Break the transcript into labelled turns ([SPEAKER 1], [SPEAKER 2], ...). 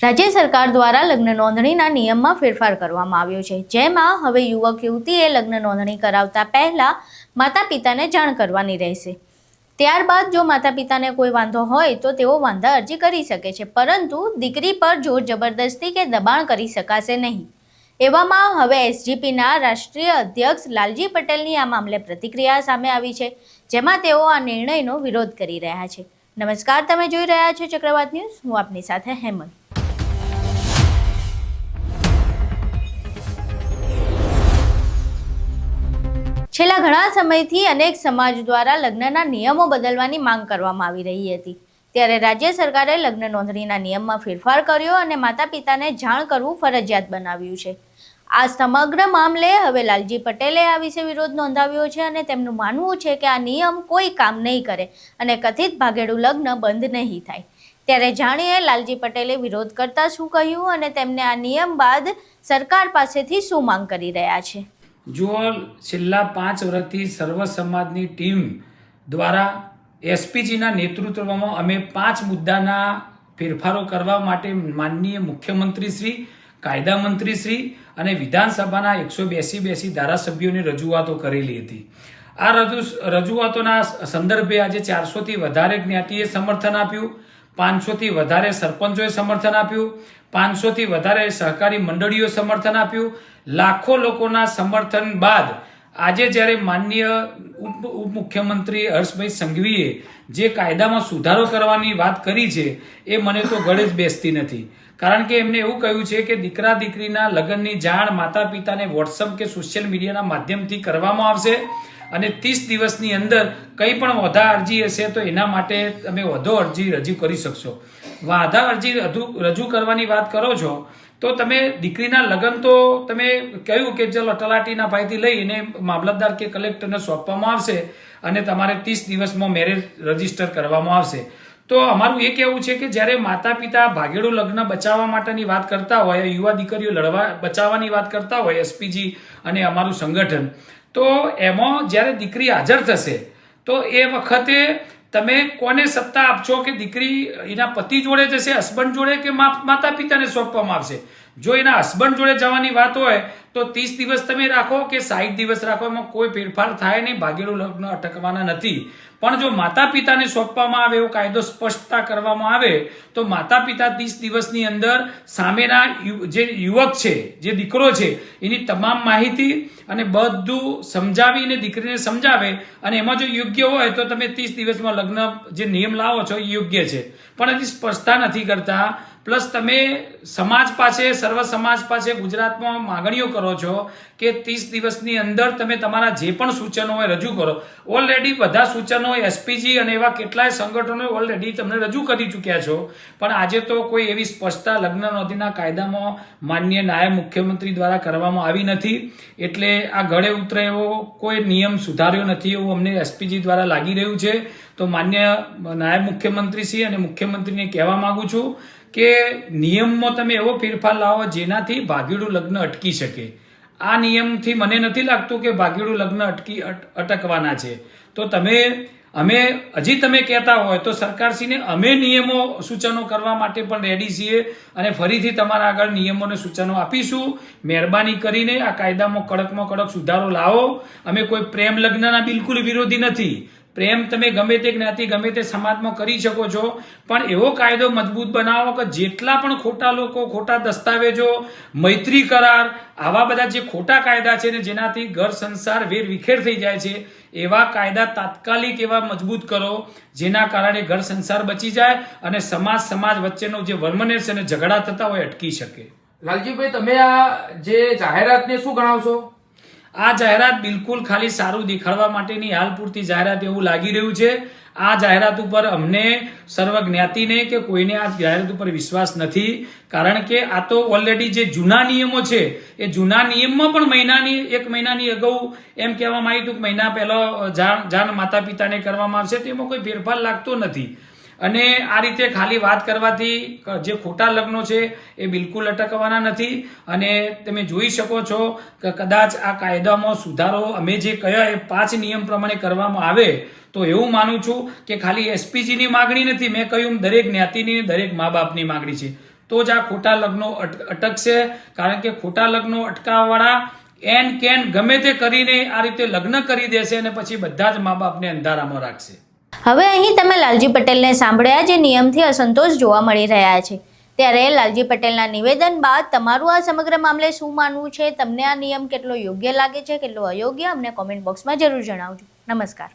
[SPEAKER 1] રાજ્ય સરકાર દ્વારા લગ્ન નોંધણીના નિયમમાં ફેરફાર કરવામાં આવ્યો છે, જેમાં હવે યુવક યુવતીએ લગ્ન નોંધણી કરાવતા પહેલા માતા પિતાને જાણ કરવાની રહેશે। ત્યારબાદ જો માતા પિતાને કોઈ વાંધો હોય તો તેઓ વાંધા અરજી કરી શકે છે, પરંતુ દીકરી પર જોર જબરદસ્તી કે દબાણ કરી શકાશે નહીં। એવામાં હવે એસજીપીના રાષ્ટ્રીય અધ્યક્ષ લાલજી પટેલની આ મામલે પ્રતિક્રિયા સામે આવી છે, જેમાં તેઓ આ નિર્ણયનો વિરોધ કરી રહ્યા છે। નમસ્કાર, તમે જોઈ રહ્યા છો ચક્રવાત ન્યૂઝ, હું આપની સાથે હેમંત। છેલ્લા ઘણા સમયથી અનેક સમાજ દ્વારા લગ્નના નિયમો બદલવાની માંગ કરવામાં આવી રહી હતી, ત્યારે રાજ્ય સરકારે લગ્ન નોંધણીના નિયમમાં ફેરફાર કર્યો અને માતા પિતાને જાણ કરવું ફરજિયાત બનાવ્યું છે। આ સમગ્ર મામલે હવે લાલજી પટેલે આ વિશે વિરોધ નોંધાવ્યો છે અને તેમનું માનવું છે કે આ નિયમ કોઈ કામ નહીં કરે અને કથિત ભાગેડુ લગ્ન બંધ નહીં થાય। ત્યારે જાણીએ લાલજી પટેલે વિરોધ કરતા શું કહ્યું અને તેમને આ નિયમ બાદ સરકાર પાસેથી શું માંગ કરી રહ્યા છે।
[SPEAKER 2] જો છેલ્લા 5 વર્ષથી સર્વ સમાજની ટીમ દ્વારા એસપીજીના નેતૃત્વમાં અમે 5 મુદ્દાના ફેરફારો કરવા માટે માનનીય મુખ્યમંત્રી શ્રી, કાયદા મંત્રી શ્રી અને વિધાનસભાના 182 ધારાસભ્યોને રજૂઆતો કરેલી હતી। આ રજૂઆતોના સંદર્ભે આજે 400 થી વધારે જ્ઞાતિએ સમર્થન આપ્યું, 500 થી વધારે સરપંચોએ સમર્થન આપ્યું, 500 થી વધારે સહકારી મંડળીઓ સમર્થન આપ્યું। લાખો લોકોના સમર્થન બાદ આજે જ્યારે માનનીય ઉપમુખ્યમંત્રી હર્ષભાઈ સંઘવીએ જે કાયદામાં સુધારો કરવાની વાત કરી છે એ મને તો ગળે જ બેસતી નથી, કારણ કે એમને એવું કહ્યું છે કે દીકરા દીકરીના લગ્નની જાણ માતા પિતાને વોટ્સઅપ કે સોશિયલ મીડિયાના માધ્યમથી કરવામાં આવશે અને 30 દિવસની અંદર કંઈ પણ વાંધા અરજી હશે તો એના માટે તમે વધુ અરજી રજૂ કરી શકશો। વાંધા અરજી રજૂ કરવાની વાત કરો છો તો તમે દીકરીના લગ્ન તો તમે કહ્યું કે ચલો તલાટીના ભાઈથી લઈને મામલતદાર કે કલેક્ટરને સોંપવામાં આવશે અને તમારે 30 દિવસમાં મેરેજ રજીસ્ટર કરવામાં આવશે। તો અમારું એ કહેવું છે કે જ્યારે માતા પિતા ભાગેડુ લગ્ન બચાવવા માટેની વાત કરતા હોય, યુવા દીકરીઓ બચાવવાની વાત કરતા હોય એસપીજી અને અમારું સંગઠન, તો એમાં જ્યારે દીકરી હાજર થશે તો એ વખતે તમે કોને સત્તા આપશો કે દીકરી એના પતિ જોડે જશે, હસબન્ડ જોડે, કે માતા પિતાને સોંપવામાં આવશે? જો એના હસબન્ડ જોડે જવાની વાત હોય તો 30 દિવસ તમે રાખો કે 60 દિવસ રાખો, એમાં કોઈ ફેરફાર થાય નહીં, ભાગેડુ લગ્ન અટકવાના નથી। પણ જો માતા પિતાને સોંપવામાં આવે એવો કાયદો સ્પષ્ટતા કરવામાં આવે તો માતા પિતા 30 દિવસની અંદર સામેના જે યુવક છે, જે દીકરો છે, એની તમામ માહિતી અને બધું સમજાવીને દીકરીને સમજાવે અને એમાં જો યોગ્ય હોય તો તમે 30 દિવસમાં લગ્ન જે નિયમ લાવો છો એ યોગ્ય છે, પણ હજી સ્પષ્ટતા નથી કરતા। પ્લસ તમે સમાજ પાસે, સર્વ સમાજ પાસે ગુજરાતમાં માગણીઓ કરો છો કે 30 દિવસની અંદર તમે તમારા જે પણ સૂચનો હોય રજૂ કરો। ઓલરેડી બધા સૂચનો એસપીજી અને એવા કેટલાય સંગઠનો ઓલરેડી તમને રજૂ કરી ચૂક્યા છો, પણ આજે તો કોઈ એવી સ્પષ્ટતા લગ્ન નોંધણીના કાયદામાં માનનીય નાયબ મુખ્યમંત્રી દ્વારા કરવામાં આવી નથી, એટલે આ ગળે ઉતરે એવો કોઈ નિયમ સુધાર્યો નથી એવું અમને એસપીજી દ્વારા લાગી રહ્યું છે। તો માન્ય નાયબ મુખ્યમંત્રી શ્રી અને મુખ્યમંત્રીને કહેવા માંગુ છું કે નિયમમાં તમે એવો ફેરફાર લાવો જેનાથી ભાગેડુ લગ્ન અટકી શકે। આ નિયમથી મને નથી લાગતું કે ભાગેડુ લગ્ન અટકવાના છે। તો અમે હજી તમે કહેતા હોય તો સરકારશ્રીને અમે નિયમો સૂચનો કરવા માટે પણ રેડી છીએ અને ફરીથી તમારા આગળ નિયમોને સૂચનો આપીશું। મહેરબાની કરીને આ કાયદામાં કડકમાં કડક સુધારો લાવો। અમે કોઈ પ્રેમ લગ્નના બિલકુલ વિરોધી નથી, પ્રેમ તમે ગમે તે જ્ઞાતિ ગમે તે સમાજમાં કરી શકો છો, પણ એવો કાયદો મજબૂત બનાવો કે જેટલા પણ ખોટા લોકો, ખોટા દસ્તાવેજો, મૈત્રી કરાર, આવા બધા જે ખોટા કાયદા છે ને જેનાથી ઘર સંસાર વેર વિખેર થઈ જાય છે, એવા કાયદા તાત્કાલિક એવા મજબૂત કરો જેના કારણે ઘર સંસાર બચી જાય અને સમાજ વચ્ચેનો જે વરમનેર છે અને ઝઘડા થતા હોય અટકી શકે।
[SPEAKER 3] લાલજીભાઈ, તમે આ જે જાહેરાતને શું ગણાવશો?
[SPEAKER 2] આ જાહેરાત બિલકુલ ખાલી સારું દેખાડવા માટેની હાલ પૂરતી જાહેરાત એવું લાગી રહ્યું છે। આ જાહેરાત ઉપર અમને સર્વ જ્ઞાતિને કે કોઈને આ જાહેરાત ઉપર વિશ્વાસ નથી, કારણ કે આ તો ઓલરેડી જે જૂના નિયમો છે એ જૂના નિયમમાં પણ 1 મહિનાની અગાઉ એમ કહેવામાં આવ્યું હતું કે મહિના પહેલા જાણ માતા પિતાને કરવામાં આવશે, તેમાં કોઈ ફેરફાર લાગતો નથી। અને આ રીતે ખાલી વાત કરવાથી જે ખોટા લગ્નો છે એ બિલકુલ અટકવાના નથી। અને તમે જોઈ શકો છો કે કદાચ આ કાયદામાં સુધારો અમે જે કહ્યા એ 5 નિયમ પ્રમાણે કરવામાં આવે તો એવું માનું છું કે ખાલી એસપીજીની માગણી નથી, મેં કહ્યું દરેક જ્ઞાતિની, દરેક મા બાપની માગણી છે। તો તો જ આ ખોટા લગ્નો અટકશે. કારણ કે ખોટા લગ્નો અટકાવવાળા એન કેન ગમે તે કરીને આ રીતે લગ્ન કરી દેશે અને પછી બધા જ મા બાપને અંધારામાં રાખશે.
[SPEAKER 1] હવે અહીં તમે લાલજી પટેલને સાંભળ્યા જે નિયમથી અસંતોષ જોવા મળી રહ્યા છે. ત્યારે લાલજી પટેલના નિવેદન બાદ તમારું આ સમગ્ર મામલે શું માનવું છે? તમને આ નિયમ કેટલો યોગ્ય લાગે છે, કેટલો અયોગ્ય? અમને કોમેન્ટ બોક્સમાં જરૂર જણાવજો. નમસ્કાર.